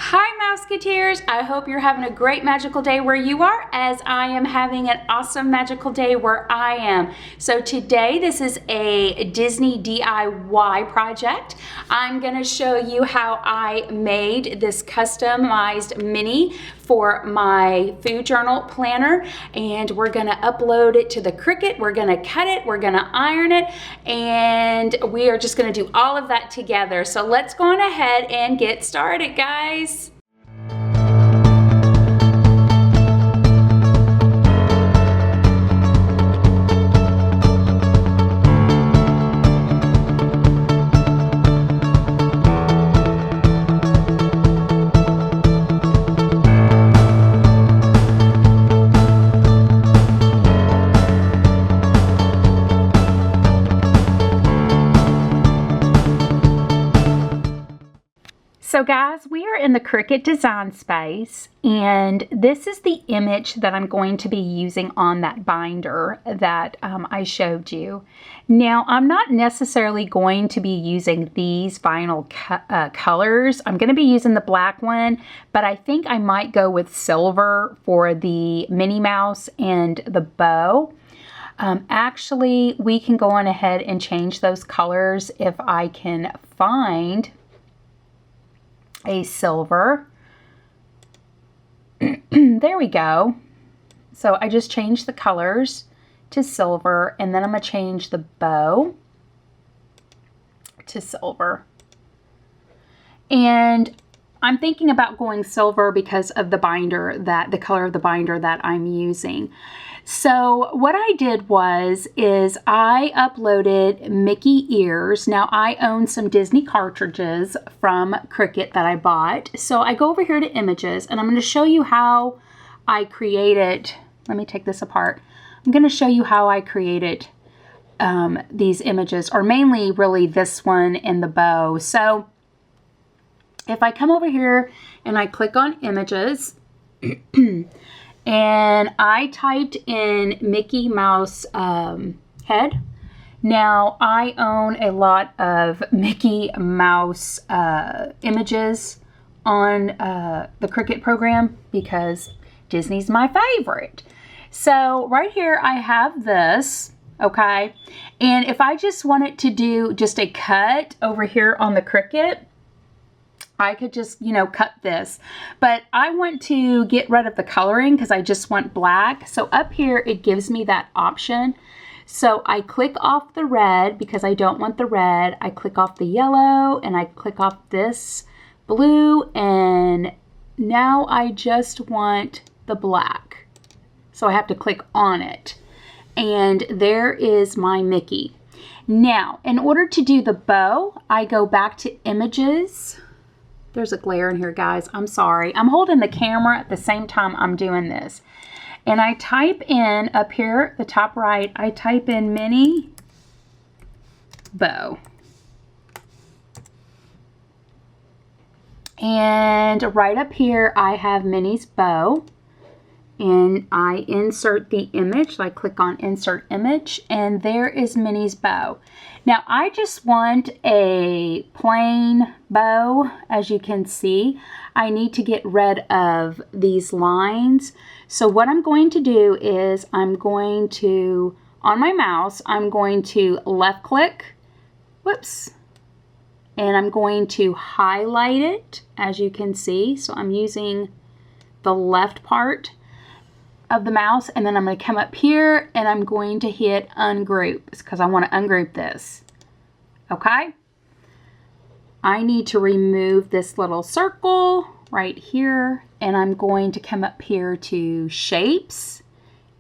Hi Mouseketeers! I hope you're having a great magical day where you are, as I am having an awesome magical day where I am. So today this is a Disney DIY project. I'm going to show you how I made this customized mini for my food journal planner, and we're going to upload it to the Cricut. We're going to cut it, we're going to iron it, and we are just going to do all of that together. So let's go on ahead and get started, guys. So guys, we are in the Cricut design space, and this is the image that I'm going to be using on that binder that I showed you. Now, I'm not necessarily going to be using these vinyl colors. I'm going to be using the black one, but I think I might go with silver for the Minnie Mouse and the bow. Actually, we can go on ahead and change those colors if I can find a silver. There we go. So I just changed the colors to silver, and then I'm going to change the bow to silver. And I'm thinking about going silver because of the binder, the color of the binder that I'm using. So what I did is I uploaded Mickey ears. Now I own some Disney cartridges from Cricut that I bought. So I go over here to images, and I'm going to show you how I created. Let me take this apart. I'm going to show you how I created these images, or mainly really this one and the bow. So if I come over here and I click on images, and I typed in Mickey Mouse head. Now, I own a lot of Mickey Mouse images on the Cricut program because Disney's my favorite. So right here I have this, okay? And if I just wanted to do just a cut over here on the Cricut, I could just, cut this, but I want to get rid of the coloring because I just want black. So up here, it gives me that option. So I click off the red because I don't want the red. I click off the yellow, and I click off this blue, and now I just want the black. So I have to click on it, and there is my Mickey. Now, in order to do the bow, I go back to images. There's a glare in here, guys. I'm sorry. I'm holding the camera at the same time I'm doing this. And I type in, up here, the top right, I type in Minnie bow. And right up here, I have Minnie's bow. And I insert the image. I click on insert image, and there is Minnie's bow. Now I just want a plain bow. As you can see, I need to get rid of these lines. So what I'm going to do is I'm going to, on my mouse, I'm going to left click, whoops, and I'm going to highlight it, as you can see. So I'm using the left part of the mouse, and then I'm going to come up here and I'm going to hit ungroup because I want to ungroup this. Okay, I need to remove this little circle right here, and I'm going to come up here to shapes,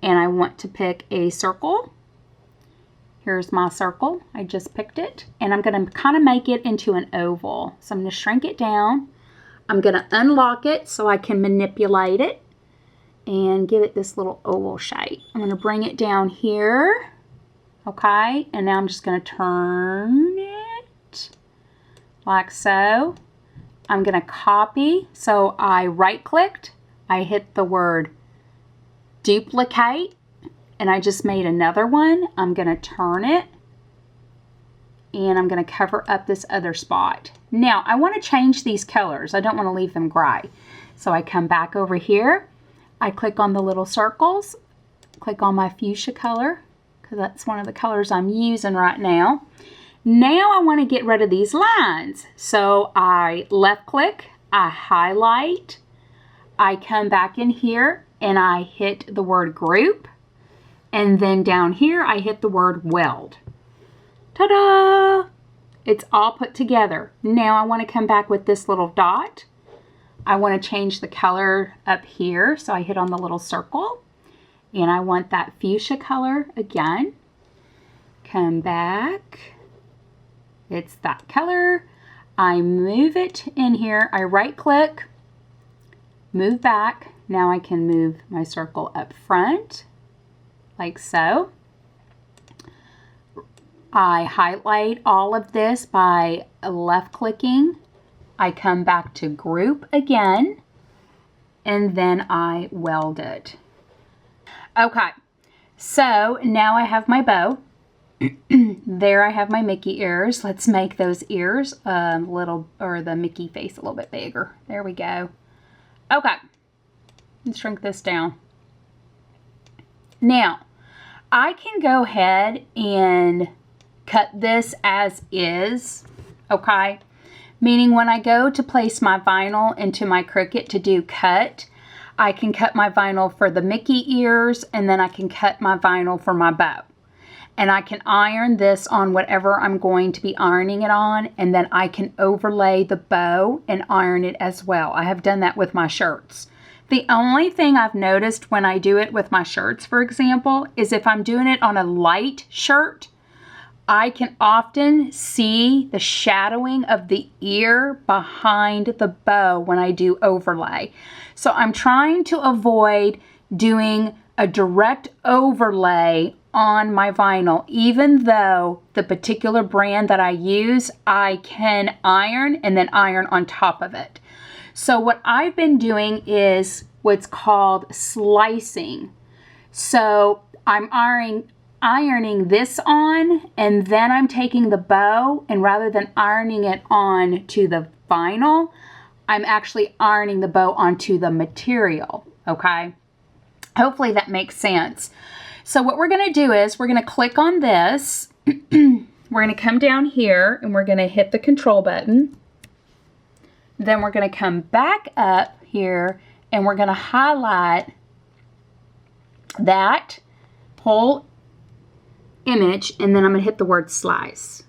and I want to pick a circle. Here's my circle. I just picked it, and I'm going to kind of make it into an oval. So I'm going to shrink it down. I'm going to unlock it so I can manipulate it and give it this little oval shape. I'm going to bring it down here, okay, and now I'm just going to turn it like so. I'm going to copy, so I right-clicked, I hit the word duplicate, and I just made another one. I'm going to turn it, and I'm going to cover up this other spot. Now I want to change these colors. I don't want to leave them gray. So I come back over here. I click on the little circles, click on my fuchsia color, because that's one of the colors I'm using right now. Now I want to get rid of these lines. So I left click, I highlight, I come back in here and I hit the word group. And then down here I hit the word weld. Ta-da! It's all put together. Now I want to come back with this little dot. I want to change the color up here. So I hit on the little circle. And I want that fuchsia color again. Come back. It's that color. I move it in here. I right click, move back. Now I can move my circle up front, like so. I highlight all of this by left clicking. I come back to group again, and then I weld it. Okay, so now I have my bow. There I have my Mickey ears. Let's make those ears the Mickey face a little bit bigger. There we go. Okay, let's shrink this down. Now, I can go ahead and cut this as is, okay? Meaning when I go to place my vinyl into my Cricut to do cut, I can cut my vinyl for the Mickey ears, and then I can cut my vinyl for my bow. And I can iron this on whatever I'm going to be ironing it on, and then I can overlay the bow and iron it as well. I have done that with my shirts. The only thing I've noticed when I do it with my shirts, for example, is if I'm doing it on a light shirt, I can often see the shadowing of the ear behind the bow when I do overlay. So I'm trying to avoid doing a direct overlay on my vinyl, even though the particular brand that I use, I can iron and then iron on top of it. So what I've been doing is what's called slicing. So I'm ironing this on, and then I'm taking the bow, and rather than ironing it on to the vinyl, I'm actually ironing the bow onto the material, okay? Hopefully that makes sense. So what we're going to do is we're going to click on this. We're going to come down here and we're going to hit the control button. Then we're going to come back up here and we're going to highlight that whole image, and then I'm going to hit the word slice.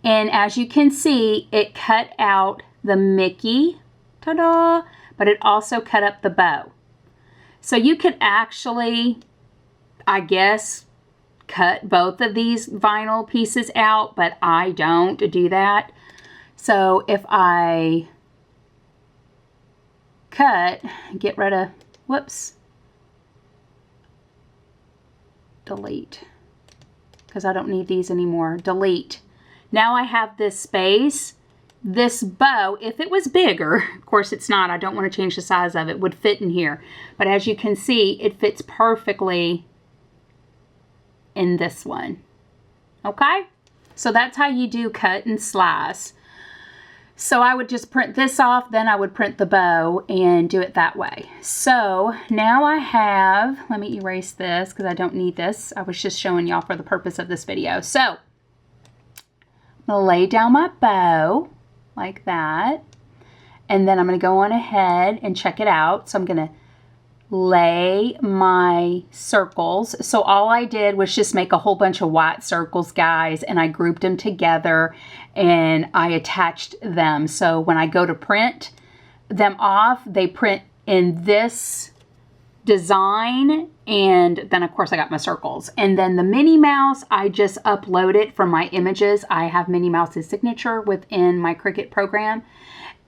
And as you can see, it cut out the Mickey, ta-da, but it also cut up the bow. So you could actually, I guess, cut both of these vinyl pieces out, but I don't do that. So if I cut, get rid of, whoops, delete, because I don't need these anymore, delete. Now I have this space. This bow, if it was bigger, of course it's not, I don't want to change the size of it, would fit in here. But as you can see, it fits perfectly in this one. Okay? So that's how you do cut and slice. So I would just print this off, then I would print the bow and do it that way. So now I have, let me erase this because I don't need this. I was just showing y'all for the purpose of this video. So I'm going to lay down my bow like that, and then I'm going to go on ahead and check it out. So I'm going to lay my circles. So all I did was just make a whole bunch of white circles, guys, and I grouped them together and I attached them. So when I go to print them off, they print in this design, and then of course I got my circles. And then the Minnie Mouse, I just upload it from my images. I have Minnie Mouse's signature within my Cricut program,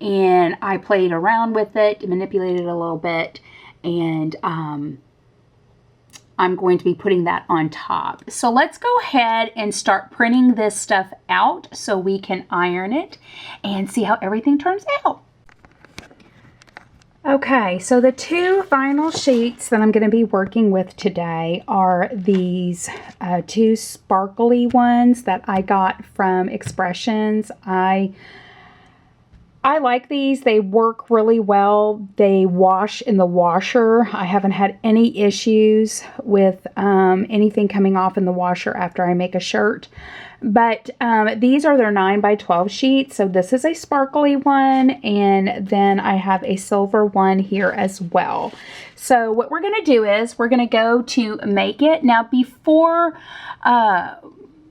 and I played around with it, manipulated it a little bit, and I'm going to be putting that on top. So let's go ahead and start printing this stuff out so we can iron it and see how everything turns out. Okay, so the two final sheets that I'm going to be working with today are these two sparkly ones that I got from Expressions. I like these. They work really well. They wash in the washer. I haven't had any issues with anything coming off in the washer after I make a shirt. But these are their 9 by 12 sheets. So this is a sparkly one, and then I have a silver one here as well. So what we're going to do is we're going to go to make it. Now before,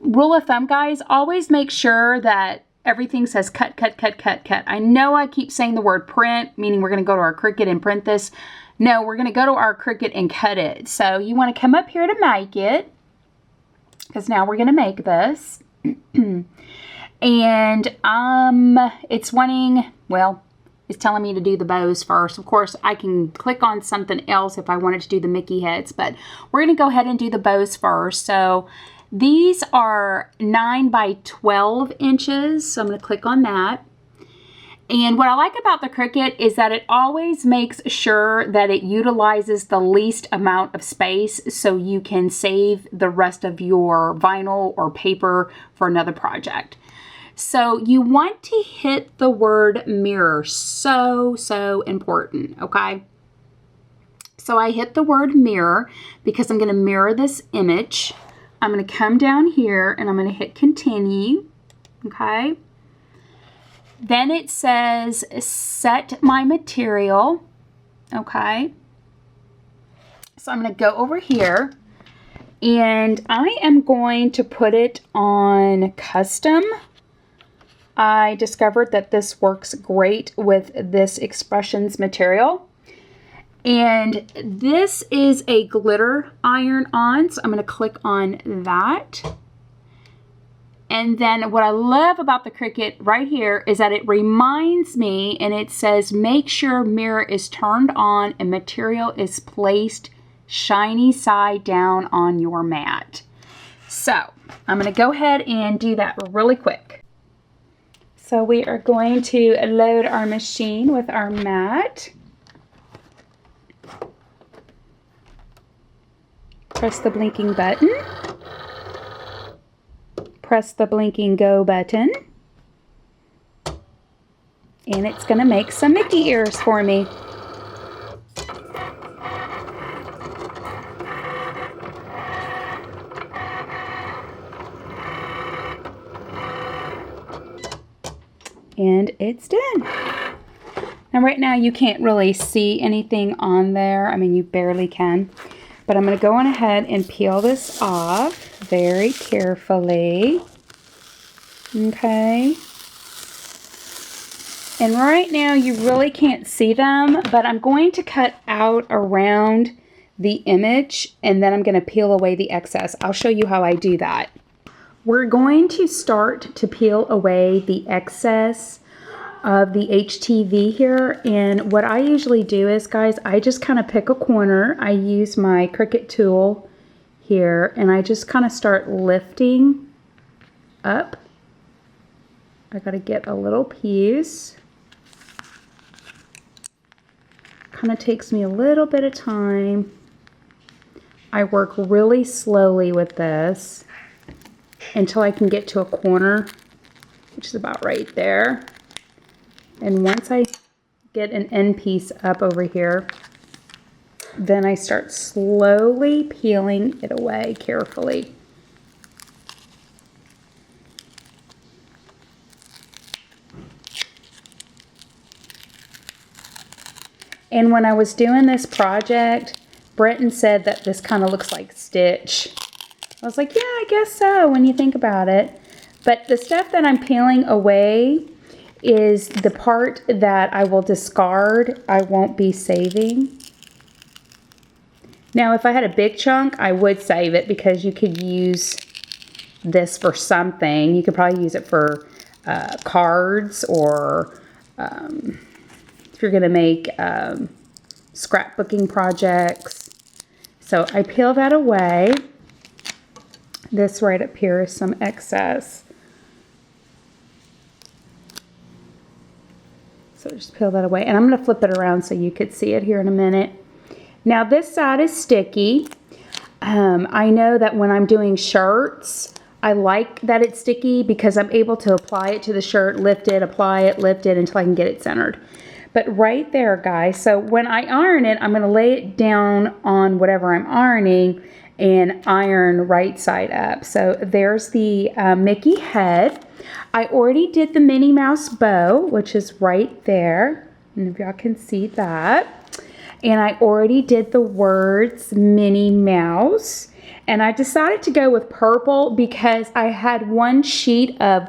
rule of thumb guys, always make sure that everything says cut, cut, cut, cut, cut. I know I keep saying the word print, meaning we're going to go to our Cricut and print this. No, we're going to go to our Cricut and cut it. So you want to come up here to make it, because now we're going to make this. And it's wanting, well, it's telling me to do the bows first. Of course, I can click on something else if I wanted to do the Mickey heads, but we're going to go ahead and do the bows first. So these are 9 by 12 inches. So I'm going to click on that. And what I like about the Cricut is that it always makes sure that it utilizes the least amount of space so you can save the rest of your vinyl or paper for another project. So you want to hit the word mirror. So important, okay? So I hit the word mirror because I'm going to mirror this image. I'm going to come down here and I'm going to hit continue, okay? Then it says set my material, okay? So I'm going to go over here and I am going to put it on custom. I discovered that this works great with this Expressions material. And this is a glitter iron-on, so I'm going to click on that. And then what I love about the Cricut right here is that it reminds me, and it says make sure mirror is turned on and material is placed shiny side down on your mat. So I'm going to go ahead and do that really quick. So we are going to load our machine with our mat. Press the blinking button. Press the blinking go button. And it's going to make some Mickey ears for me. And it's done. Now right now you can't really see anything on there. I mean, you barely can. But I'm going to go on ahead and peel this off very carefully. Okay. And right now you really can't see them, but I'm going to cut out around the image and then I'm going to peel away the excess. I'll show you how I do that. We're going to start to peel away the excess of the HTV here, and what I usually do is, guys, I just kind of pick a corner. I use my Cricut tool here and I just kind of start lifting up. I gotta get a little piece. Kind of takes me a little bit of time. I work really slowly with this until I can get to a corner, which is about right there. And once I get an end piece up over here, then I start slowly peeling it away carefully. And when I was doing this project, Brenton said that this kind of looks like Stitch. I was like, yeah, I guess so when you think about it. But the stuff that I'm peeling away is the part that I will discard. I won't be saving. Now, if I had a big chunk, I would save it because you could use this for something. You could probably use it for cards, or if you're going to make scrapbooking projects. So I peel that away. This right up here is some excess. So just peel that away. And I'm going to flip it around so you could see it here in a minute. Now this side is sticky. I know that when I'm doing shirts, I like that it's sticky because I'm able to apply it to the shirt, lift it, apply it, lift it until I can get it centered. But right there, guys, so when I iron it, I'm going to lay it down on whatever I'm ironing and iron right side up. So there's the Mickey head. I already did the Minnie Mouse bow, which is right there. And if y'all can see that. And I already did the words Minnie Mouse. And I decided to go with purple because I had one sheet of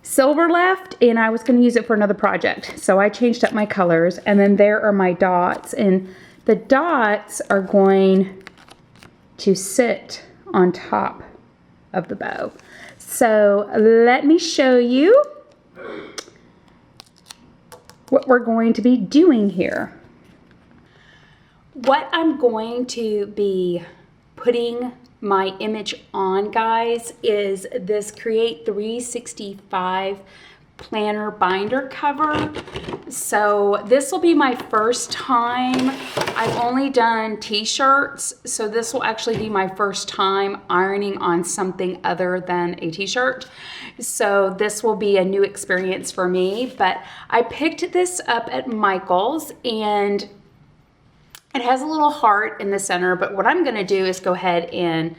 silver left and I was going to use it for another project. So I changed up my colors. And then there are my dots. And the dots are going to sit on top of the bow. So let me show you what we're going to be doing here. What I'm going to be putting my image on, guys, is this Create 365 planner binder cover. So this will be my first time. I've only done t-shirts, so this will actually be my first time ironing on something other than a t-shirt. So this will be a new experience for me, but I picked this up at Michael's and it has a little heart in the center, but what I'm gonna do is go ahead and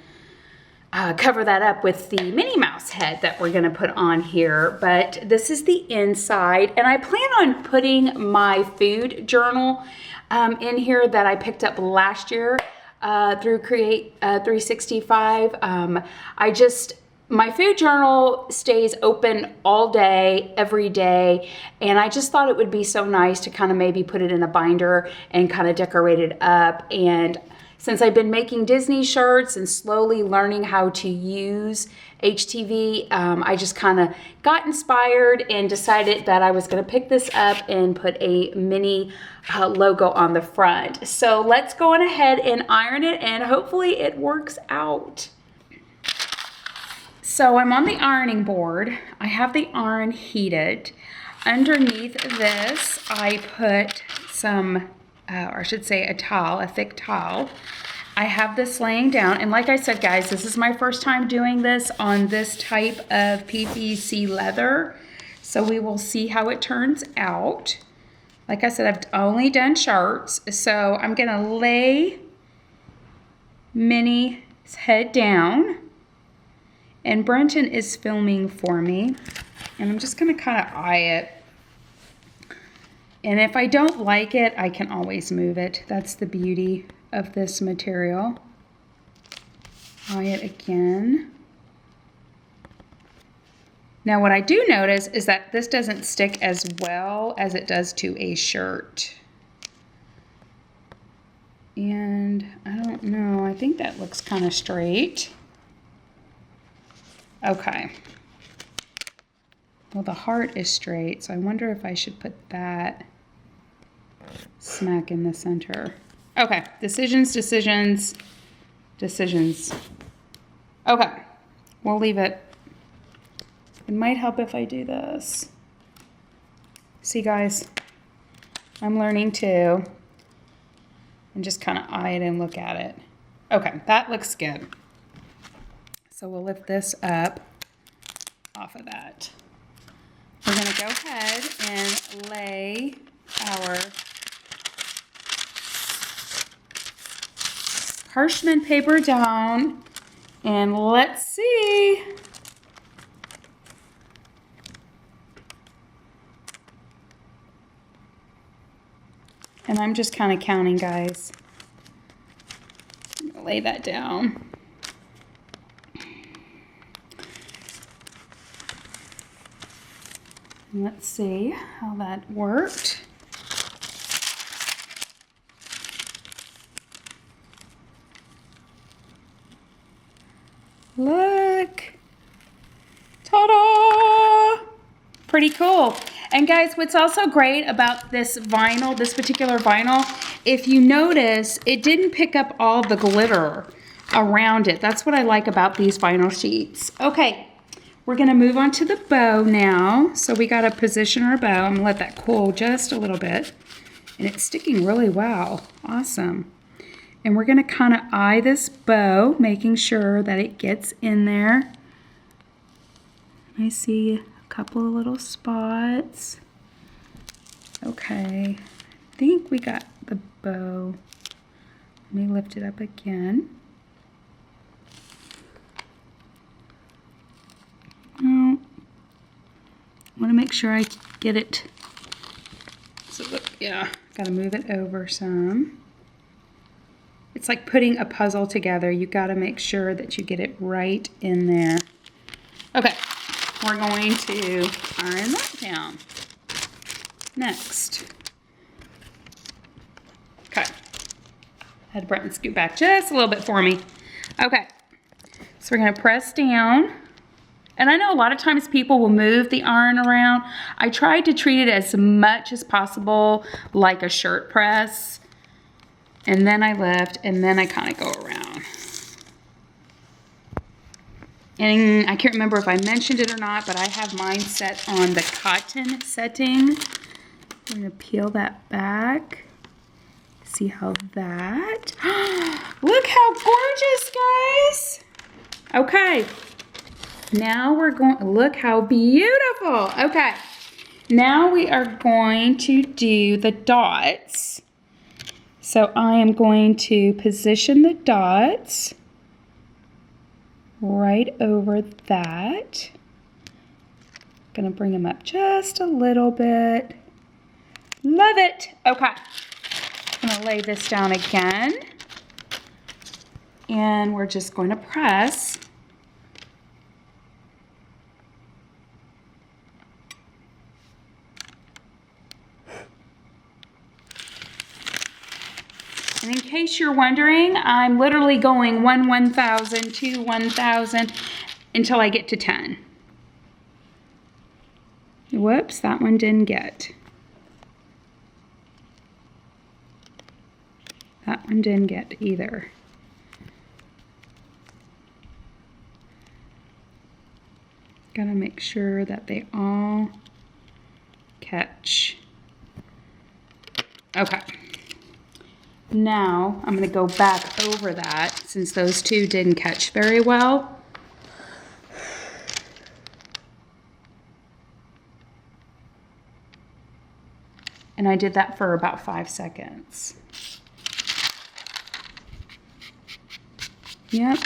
cover that up with the Minnie Mouse head that we're gonna put on here. But this is the inside, and I plan on putting my food journal in here that I picked up last year through Create 365. My food journal stays open all day, every day, and I just thought it would be so nice to kind of maybe put it in a binder and kind of decorate it up. And since I've been making Disney shirts and slowly learning how to use HTV, I just kind of got inspired and decided that I was going to pick this up and put a mini logo on the front. So let's go on ahead and iron it, and hopefully it works out. So I'm on the ironing board. I have the iron heated. Underneath this, I put some, or I should say a towel, a thick towel. I have this laying down, and like I said, guys, this is my first time doing this on this type of PVC leather. So we will see how it turns out. Like I said, I've only done shirts, so I'm gonna lay Minnie's head down. And Brenton is filming for me, and I'm just gonna kind of eye it. And if I don't like it, I can always move it. That's the beauty of this material. Eye it again. Now what I do notice is that this doesn't stick as well as it does to a shirt. And I don't know, I think that looks kind of straight. Okay. Well, the heart is straight, so I wonder if I should put that smack in the center. Okay, decisions. Okay, we'll leave it. It might help if I do this. See, guys, I'm learning too. And just kind of eye it and look at it. Okay, that looks good. So we'll lift this up off of that. We're going to go ahead and lay our parchment paper down, and let's see. And I'm just kind of counting, guys. I'm going to lay that down. Let's see how that worked. Look. Ta-da! Pretty cool. And guys, what's also great about this vinyl, this particular vinyl, if you notice, it didn't pick up all the glitter around it. That's what I like about these vinyl sheets. Okay. We're gonna move on to the bow now. So we gotta position our bow. I'm gonna let that cool just a little bit. And it's sticking really well. Awesome. And we're gonna kind of eye this bow, making sure that it gets in there. I see a couple of little spots. Okay, I think we got the bow. Let me lift it up again. Oh, I want to make sure I get it. So yeah, gotta move it over some. It's like putting a puzzle together. You gotta make sure that you get it right in there. Okay, we're going to iron that down. Next. Okay. Had Brenton scoot back just a little bit for me. Okay, so we're gonna press down. And I know a lot of times people will move the iron around. I tried to treat it as much as possible like a shirt press. And then I lift, and then I kind of go around. And I can't remember if I mentioned it or not, but I have mine set on the cotton setting. I'm gonna peel that back. See how that, look how gorgeous, guys. Okay. Now we're going, look how beautiful. Okay, now we are going to do the dots. So I am going to position the dots right over that. Gonna bring them up just a little bit. Love it. Okay, I'm gonna lay this down again. And we're just going to press. And in case you're wondering, I'm literally going 1,000, 2, 1,000 until I get to 10. Whoops, that one didn't get. That one didn't get either. Gotta make sure that they all catch. Okay. Now, I'm going to go back over that since those two didn't catch very well. And I did that for about 5 seconds. Yep.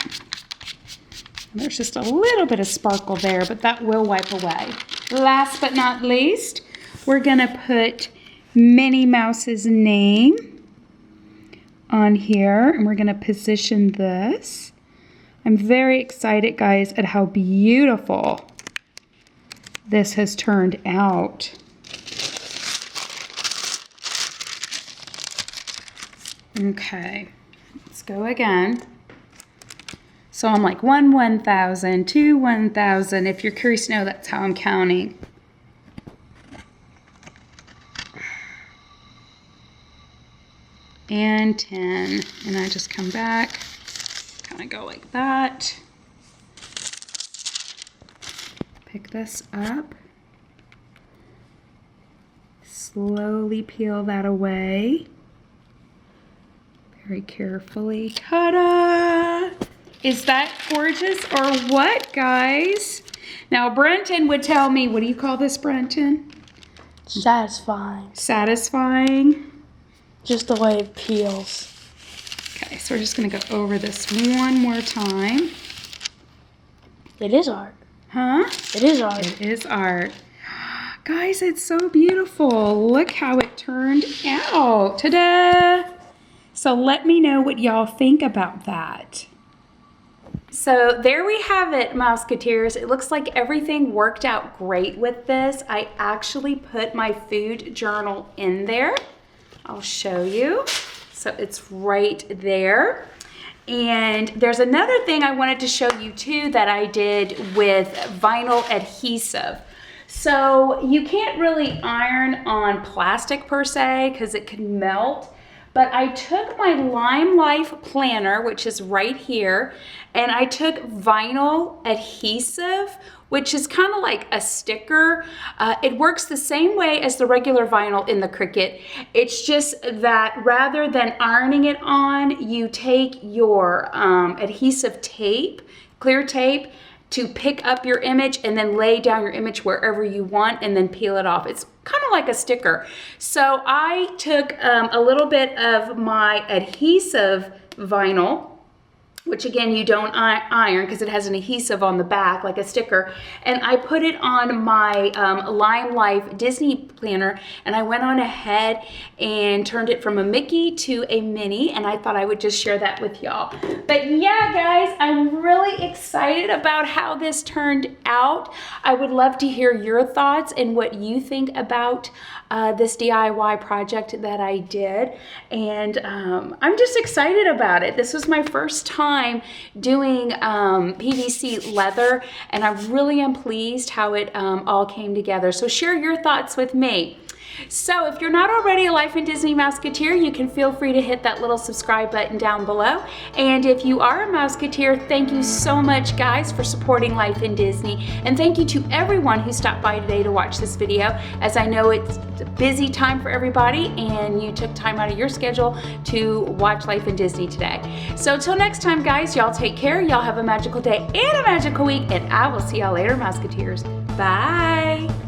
And there's just a little bit of sparkle there, but that will wipe away. Last but not least, we're going to put Minnie Mouse's name on here, and we're going to position this. I'm very excited, guys, at how beautiful this has turned out. Okay, let's go again. So I'm like 1, 1,000, 2, 1,000. If you're curious to know, that's how I'm counting. And 10, and I just come back, kind of go like that. Pick this up, slowly peel that away, very carefully. Ta-da! Is that gorgeous or what, guys? Now, Brenton would tell me, what do you call this, Brenton? Satisfying. Satisfying. Just the way it peels. Okay, so we're just gonna go over this one more time. It is art. Huh? It is art. It is art. Guys, it's so beautiful. Look how it turned out. Ta-da! So let me know what y'all think about that. So there we have it, Mouseketeers. It looks like everything worked out great with this. I actually put my food journal in there. I'll show you. So it's right there. And there's another thing I wanted to show you too that I did with vinyl adhesive. So you can't really iron on plastic per se because it can melt, but I took my Lime Life planner, which is right here, and I took vinyl adhesive, which is kind of like a sticker. It works the same way as the regular vinyl in the Cricut. It's just that rather than ironing it on, you take your adhesive tape, clear tape, to pick up your image and then lay down your image wherever you want and then peel it off. It's kind of like a sticker. So I took a little bit of my adhesive vinyl, which again, you don't iron because it has an adhesive on the back like a sticker. And I put it on my Lime Life Disney planner, and I went on ahead and turned it from a Mickey to a Minnie, and I thought I would just share that with y'all. But yeah, guys, I'm really excited about how this turned out. I would love to hear your thoughts and what you think about this DIY project that I did. And I'm just excited about it. This was my first time doing PVC leather, and I really am pleased how it all came together. So share your thoughts with me. So if you're not already a Life in Disney Mouseketeer, you can feel free to hit that little subscribe button down below. And if you are a Mouseketeer, thank you so much, guys, for supporting Life in Disney. And thank you to everyone who stopped by today to watch this video, as I know it's a busy time for everybody and you took time out of your schedule to watch Life in Disney today. So until next time, guys, y'all take care. Y'all have a magical day and a magical week, and I will see y'all later, Mouseketeers. Bye.